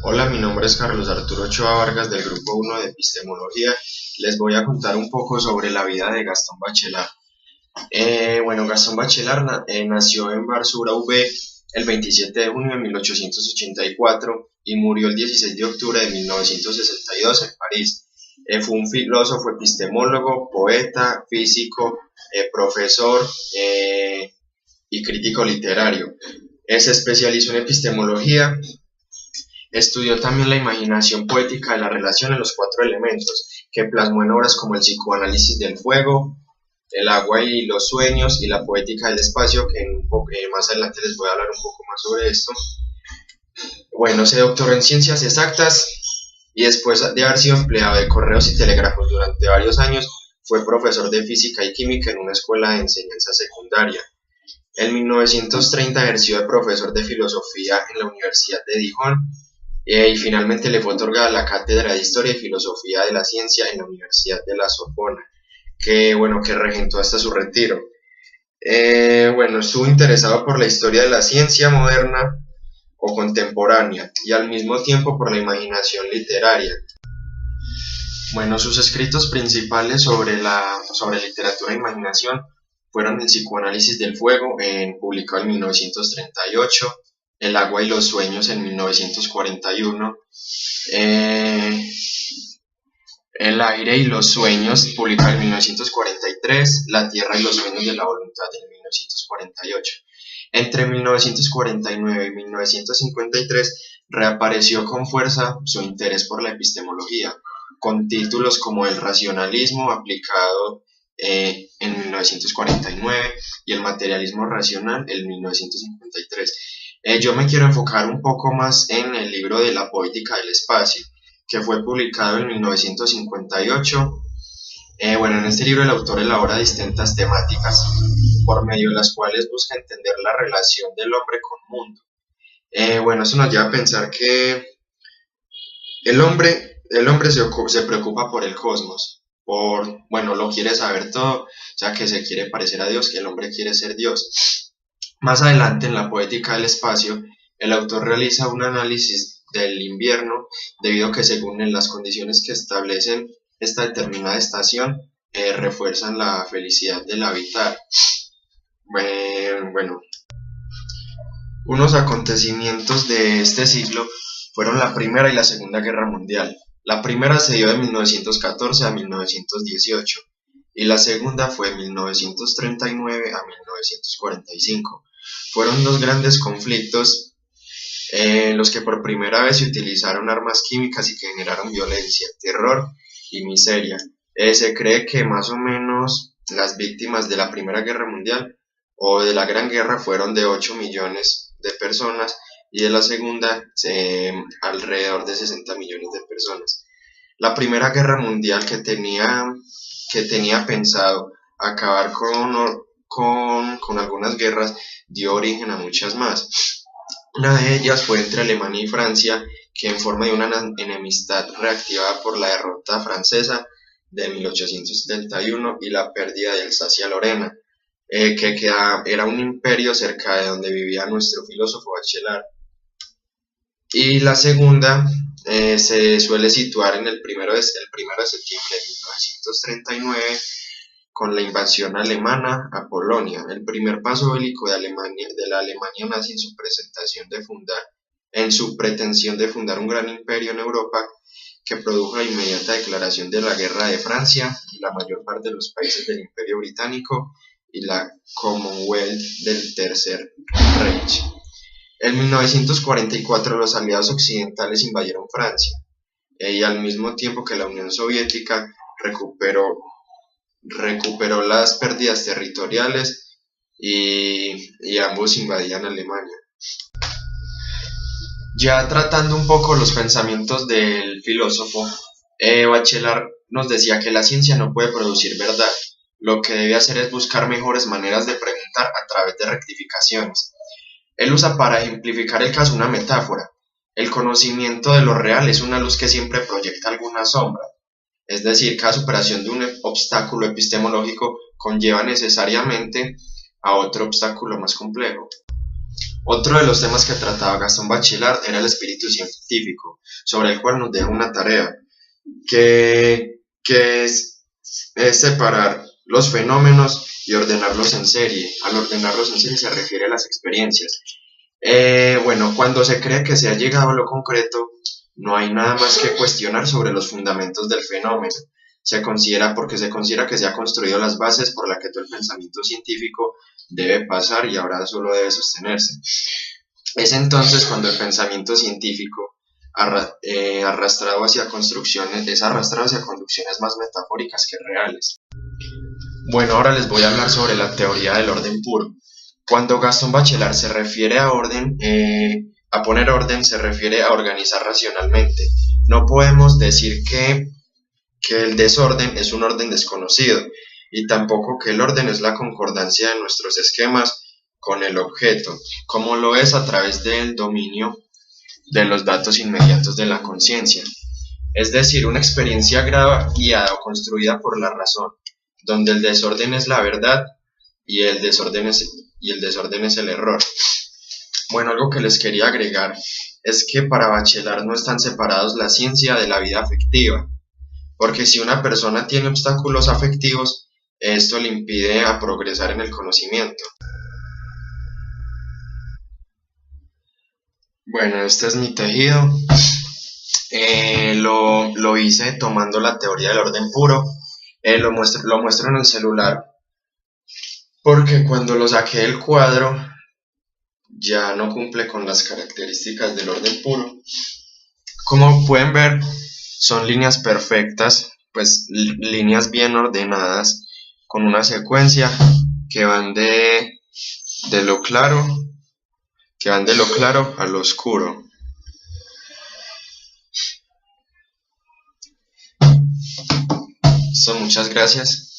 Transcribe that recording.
Hola, mi nombre es Carlos Arturo Ochoa Vargas del Grupo 1 de Epistemología. Les voy a contar un poco sobre la vida de Gastón Bachelard. Gastón Bachelard nació en Bar-sur-Aube el 27 de junio de 1884 y murió el 16 de octubre de 1962 en París. Fue un filósofo, epistemólogo, poeta, físico, profesor y crítico literario. Se especializó en epistemología. Estudió también la imaginación poética de la relación en los cuatro elementos, que plasmó en obras como el psicoanálisis del fuego, el agua y los sueños, y la poética del espacio, que más adelante les voy a hablar un poco más sobre esto. Se doctoró en ciencias exactas y después de haber sido empleado de correos y telégrafos durante varios años, fue profesor de física y química en una escuela de enseñanza secundaria. En 1930 ejerció de profesor de filosofía en la Universidad de Dijon. Y finalmente le fue otorgada la cátedra de Historia y Filosofía de la Ciencia en la Universidad de la Sorbona, que regentó hasta su retiro. Estuvo interesado por la historia de la ciencia moderna o contemporánea y al mismo tiempo por la imaginación literaria. Sus escritos principales sobre literatura e imaginación fueron el psicoanálisis del fuego, publicado en 1938, el agua y los sueños en 1941, el aire y los sueños, publicado en 1943, la tierra y los sueños de la voluntad en 1948. Entre 1949 y 1953 reapareció con fuerza su interés por la epistemología, con títulos como El racionalismo aplicado en 1949 y El materialismo racional en 1953. Yo me quiero enfocar un poco más en el libro de la poética del espacio, que fue publicado en 1958. En este libro el autor elabora distintas temáticas, por medio de las cuales busca entender la relación del hombre con el mundo. Eso nos lleva a pensar que el hombre se preocupa por el cosmos, lo quiere saber todo, o sea, que se quiere parecer a Dios, que el hombre quiere ser Dios. Más adelante, en la poética del espacio, el autor realiza un análisis del invierno, debido a que según las condiciones que establecen esta determinada estación, refuerzan la felicidad del habitar. Unos acontecimientos de este siglo fueron la Primera y la Segunda Guerra Mundial. La primera se dio de 1914 a 1918 y la segunda fue de 1939 a 1945. Fueron dos grandes conflictos en los que por primera vez se utilizaron armas químicas y que generaron violencia, terror y miseria. Se cree que más o menos las víctimas de la Primera Guerra Mundial o de la Gran Guerra fueron de 8 millones de personas y de la Segunda alrededor de 60 millones de personas. La Primera Guerra Mundial, que tenía pensado acabar con algunas guerras, dio origen a muchas más. Una de ellas fue entre Alemania y Francia, que en forma de una enemistad reactivada por la derrota francesa de 1871 y la pérdida de Alsacia-Lorena, era un imperio cerca de donde vivía nuestro filósofo Bachelard. Y la segunda se suele situar en el 1 de septiembre de 1939, con la invasión alemana a Polonia, el primer paso bélico de la Alemania nazi en su pretensión de fundar un gran imperio en Europa, que produjo la inmediata declaración de la guerra de Francia y la mayor parte de los países del Imperio Británico y la Commonwealth del Tercer Reich. En 1944 los aliados occidentales invadieron Francia, y al mismo tiempo que la Unión Soviética recuperó las pérdidas territoriales y ambos invadían Alemania. Ya tratando un poco los pensamientos del filósofo, Bachelard nos decía que la ciencia no puede producir verdad, lo que debe hacer es buscar mejores maneras de preguntar a través de rectificaciones. Él usa para ejemplificar el caso una metáfora. El conocimiento de lo real es una luz que siempre proyecta alguna sombra. Es decir, cada superación de un obstáculo epistemológico conlleva necesariamente a otro obstáculo más complejo. Otro de los temas que trataba Gastón Bachelard era el espíritu científico, sobre el cual nos deja una tarea, que es separar los fenómenos y ordenarlos en serie. Al ordenarlos en serie se refiere a las experiencias. Bueno, cuando se cree que se ha llegado a lo concreto, no hay nada más que cuestionar sobre los fundamentos del fenómeno. Porque se considera que se ha construido las bases por las que todo el pensamiento científico debe pasar y ahora solo debe sostenerse. Es entonces cuando el pensamiento científico es arrastrado hacia conducciones más metafóricas que reales. Bueno, ahora les voy a hablar sobre la teoría del orden puro. Cuando Gastón Bachelard se refiere a poner orden, se refiere a organizar racionalmente. No podemos decir que el desorden es un orden desconocido, y tampoco que el orden es la concordancia de nuestros esquemas con el objeto, como lo es a través del dominio de los datos inmediatos de la conciencia. Es decir, una experiencia guiada o construida por la razón, donde el desorden es la verdad y el desorden es el error. Bueno, algo que les quería agregar es que para Bachelard no están separados la ciencia de la vida afectiva, porque si una persona tiene obstáculos afectivos, esto le impide a progresar en el conocimiento. Bueno, este es mi tejido. Lo hice tomando la teoría del orden puro. Lo muestro en el celular, porque cuando lo saqué del cuadro ya no cumple con las características del orden puro. Como pueden ver, son líneas perfectas, pues líneas bien ordenadas, con una secuencia que van de lo claro a lo oscuro. Muchas gracias.